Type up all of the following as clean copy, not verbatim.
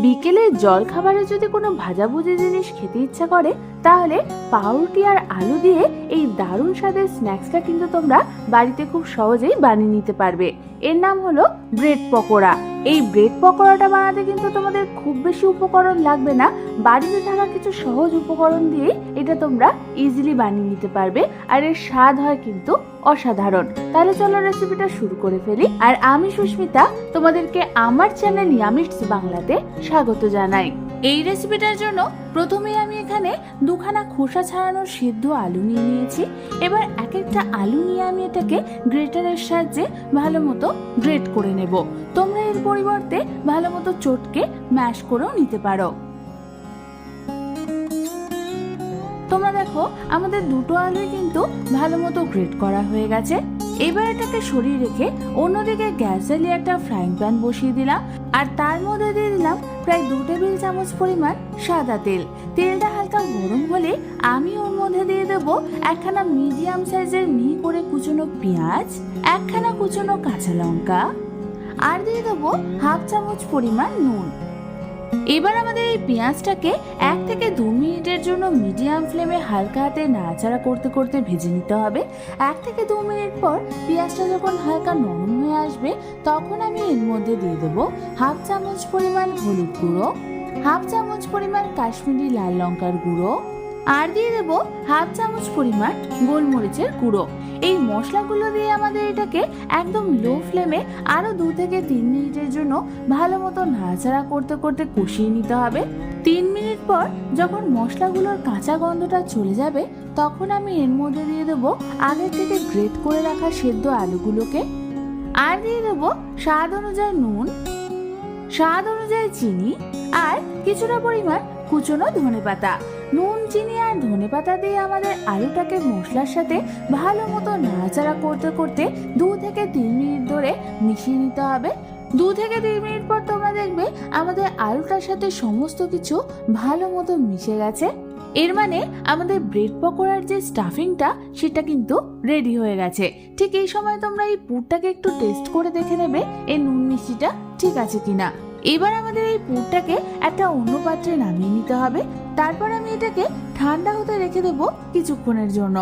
বিকেলের জল খাবারে যদি কোনো ভাজাভুজি জিনিস খেতে ইচ্ছা করে তাহলে পাউরুটি আর আলু দিয়ে এই দারুণ স্বাদের স্ন্যাক্সটা কিন্তু তোমরা বাড়িতে খুব সহজেই বানিয়ে নিতে পারবে। এর নাম হলো ব্রেড পকোড়া। এই ব্রেড পকোড়াটা বানাতে কিন্তু তোমাদের খুব বেশি উপকরণ লাগবে না, বাড়িতে থাকা কিছু সহজ উপকরণ দিয়ে এটা তোমরা ইজিলি বানিয়ে নিতে পারবে, আর এর স্বাদ হয় কিন্তু অসাধারণ। তাহলে চলো রেসিপিটা শুরু করে ফেলি। আর আমি সুস্মিতা তোমাদেরকে আমার চ্যানেল ইয়ামিটস বাংলাতে স্বাগত জানাই। এই রেসিপিটার জন্য প্রথমেই আমি এখানে দুখানা খোসা ছাড়ানো সিদ্ধ আলু নিয়ে নিয়েছি। এবার এক একটা আলু নিয়ে আমি এটাকে গ্রেটারের সাহায্যে ভালো মতো গ্রেট করে নেব। তোমরা এর পরিবর্তে ভালো মতো চটকে ম্যাশ করেও নিতে পারো। তোমরা দেখো আমাদের দুটো আলুই কিন্তু ভালো মতো গ্রেট করা হয়ে গেছে। এবার এটাকে সরিয়ে রেখে অন্যদিকে গ্যাস জ্বালিয়ে একটা ফ্রাইং প্যান বসিয়ে দিলাম, আর তার মধ্যে দিয়ে দিলাম প্রায় 2 টেবিল চামচ পরিমাণ সাদা তেল। তেলটা হালকা গরম হলে আমি ওর মধ্যে দিয়ে দেবো একখানা মিডিয়াম সাইজের মিহি করে কুচনো পেঁয়াজ, একখানা কুচনো কাঁচা লঙ্কা, আর দিয়ে দেবো 1/2 চামচ পরিমাণ নুন। এবার আমাদের এই পেঁয়াজটাকে 1 থেকে 2 মিনিটের জন্য মিডিয়াম ফ্লেমে হালকা হাতে নাড়াচাড়া করতে করতে ভেজে নিতে হবে। 1 থেকে 2 মিনিট পর পেঁয়াজটা যখন হালকা নরম হয়ে আসবে তখন আমি এর মধ্যে দিয়ে দেবো 1/2 চামচ পরিমাণ হলুদ গুঁড়ো, 1/2 চামচ পরিমাণ কাশ্মীরি লাল লঙ্কার গুঁড়ো, আর দিয়ে দেবো 1/2 চামচ পরিমাণ গোলমরিচের গুঁড়ো। এই মশলাগুলো দিয়ে আমাদের এটাকে একদম লো ফ্লেমে আরো 2 থেকে 3 মিনিটের জন্য ভালো মতো নাড়াচাড়া করতে করতে কষিয়ে নিতে হবে। 3 মিনিট পর যখন মশলাগুলোর কাঁচা গন্ধটা চলে যাবে তখন আমি এর মধ্যে দিয়ে দেবো আগে থেকে গ্রেট করে রাখা সেদ্ধ আলুগুলোকে, আর দিয়ে দেবো স্বাদ অনুযায়ী নুন, স্বাদ অনুযায়ী চিনি, আর কিছুটা পরিমাণ কুচনো ধনেপাতা। নুন, চিনি আর ধনেপাতা দিয়ে আমাদের আলুটাকে মশলার সাথে ভালো মতো নাড়াচাড়া করতে করতে 2 থেকে 3 মিনিট ধরে মিশিয়ে নিতে হবে। 2 থেকে 3 মিনিট পর তোমরা দেখবে আমাদের আলুটার সাথে সমস্ত কিছু ভালো মতো মিশে গেছে। এর মানে আমাদের ব্রেড পকোড়ার যে স্টাফিংটা সেটা কিন্তু রেডি হয়ে গেছে। ঠিক এই সময় তোমরা এই পুরটাকে একটু টেস্ট করে দেখে নেবে এই নুন মিষ্টিটা ঠিক আছে কিনা। এবার আমাদের এই পুরটাকে একটা অন্য পাত্রে নামিয়ে নিতে হবে। তারপর আমি এটাকে ঠান্ডা হতে রেখে দেবো কিছুক্ষণের জন্য।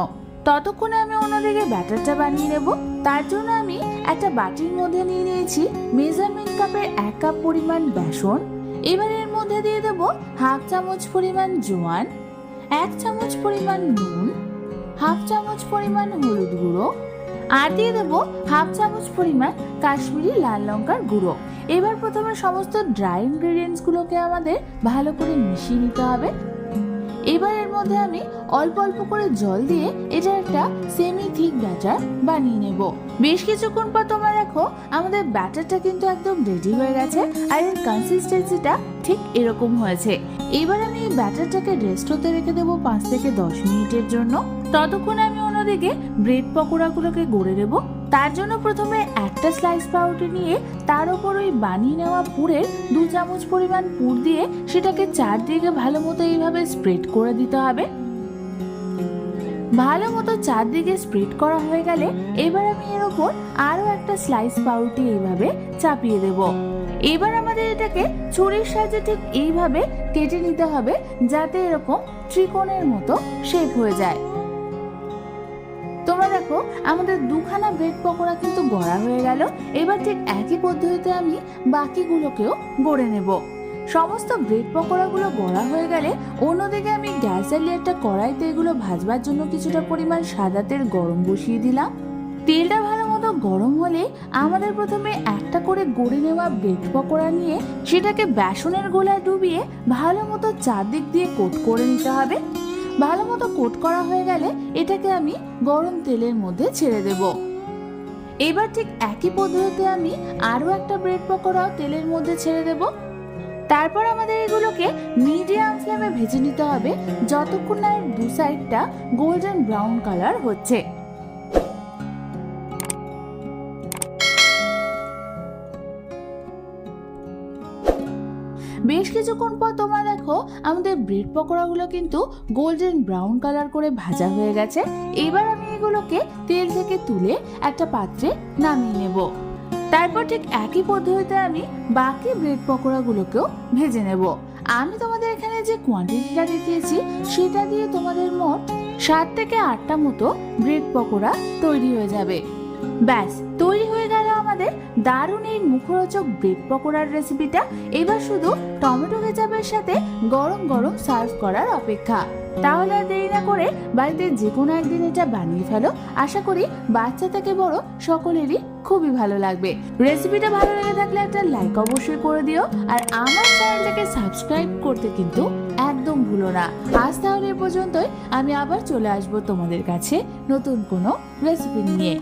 ততক্ষণে আমি অন্যদিকে ব্যাটারটা বানিয়ে নেব। তার জন্য আমি একটা বাটির মধ্যে নিয়ে নিয়েছি মেজারমেন্ট কাপের 1 কাপ পরিমাণ বেসন। এবার এর মধ্যে দিয়ে দেবো 1/2 চামচ পরিমাণ জোয়ান, 1 চামচ পরিমাণ নুন, 1/2 চামচ পরিমাণ হলুদ গুঁড়ো, আর দিয়ে দেবো 1/2 চামচ পরিমাণ কাশ্মীরি লাল লঙ্কার গুঁড়ো। এবার প্রথমে সমস্ত ড্রাই ইনগ্রেডিয়েন্টস গুলোকে আমাদের ভালো করে মিশিয়ে নিতে হবে। এবার এর মধ্যে আমি অল্প অল্প করে জল দিয়ে এটা একটা সেমি থিক ব্যাটার বানিয়ে নেব। বেশ কিছুক্ষণ পর তোমরা দেখো আমাদের ব্যাটারটা কিন্তু একদম রেডি হয়ে গেছে, আর এর কনসিস্টেন্সিটা ঠিক এরকম হয়েছে। এবার আমি এই ব্যাটারটাকে রেস্ট হতে রেখে দেবো 5 থেকে 10 মিনিটের জন্য। ততক্ষণে আমি অন্যদিকে ব্রেড পকোড়াগুলোকে গড়ে নেব। তার জন্য প্রথমে একটা স্লাইস পাউরুটি নিয়ে তার উপর ওই বানিয়ে নেওয়া পুরের 2 চামচ পরিমাণ পুর দিয়ে সেটাকে চারদিকে ভালো মতো এইভাবে স্প্রেড করে দিতে হবে। ভালো মতো চারদিকে স্প্রেড করা হয়ে গেলে এবার আমি এর উপর আরো একটা স্লাইস পাউরুটি এইভাবে চাপিয়ে দেব। এবার আমাদের এটাকে ছুরির সাহায্যে ঠিক এইভাবে কেটে নিতে হবে যাতে এরকম ত্রিকোণের মতো শেপ হয়ে যায়। তোমরা দেখো আমাদের 2খানা ব্রেড পকোড়া কিন্তু গড়া হয়ে গেল। এবার ঠিক একই পদ্ধতিতে আমি বাকিগুলোকেও গড়ে নেব। সমস্ত ব্রেড পকোড়াগুলো গড়া হয়ে গেলে অন্যদিকে আমি গ্যাস জ্বালিয়ে একটা কড়াইতে এগুলো ভাজবার জন্য কিছুটা পরিমাণ সাদা তেল গরম বসিয়ে দিলাম। তেলটা ভালো মতো গরম হলে আমাদের প্রথমে একটা করে গড়ে নেওয়া ব্রেড পকোড়া নিয়ে সেটাকে বেসনের গোলায় ডুবিয়ে ভালো মতো চারদিক দিয়ে কোট করে নিতে হবে। ভালো মতো কোট করা হয়ে গেলে এটাকে আমি গরম তেলের মধ্যে ছেড়ে দেব। এবার ঠিক একই পদ্ধতিতে আমি আরো একটা ব্রেড পকোড়াও তেলের মধ্যে ছেড়ে দেব। তারপর আমাদের এগুলোকে মিডিয়াম ফ্লেমে ভেজে নিতে হবে যতক্ষণ না এর 2 সাইডটা গোল্ডেন ব্রাউন কালার হচ্ছে। বেশ কিছুক্ষণ পর তোমরা দেখো আমাদের ব্রেড পকোড়াগুলো কিন্তু গোল্ডেন ব্রাউন কালার করে ভাজা হয়ে গেছে। এবার আমি এগুলোকে তেল থেকে তুলে একটা পাত্রে নামিয়ে নেব। তারপর ঠিক একই পদ্ধতিতে আমি বাকি ব্রেড পকোড়াগুলোকেও ভেজে নেব। আমি তোমাদের এখানে যে কোয়ান্টিটিটা দেখিয়েছি সেটা দিয়ে তোমাদের মোট 7 থেকে 8টা মতো ব্রেড পকোড়া তৈরি হয়ে যাবে। ব্যাস তৈরি হয়ে গেল আমাদের দারুণ এই মুখরোচক ব্রেড পকোড়ার রেসিপিটা। এবার শুধু টমেটো কেচাপের সাথে গরম গরম সার্ভ করার অপেক্ষা। তাহলে আর দেরি না করে বাড়িতে যে কোনো একদিন এটা বানিয়ে ফেলো। আশা করি বাচ্চা থেকে বড় সকলেরই খুবই ভালো লাগবে। রেসিপিটা ভালো লেগে থাকলে একটা লাইক অবশ্যই করে দিও, আর আমার চ্যানেলটাকে সাবস্ক্রাইব করতে কিন্তু একদম ভুলো না। আজ তাহলে এ পর্যন্তই, আমি আবার চলে আসবো তোমাদের কাছে নতুন কোনো রেসিপি নিয়ে।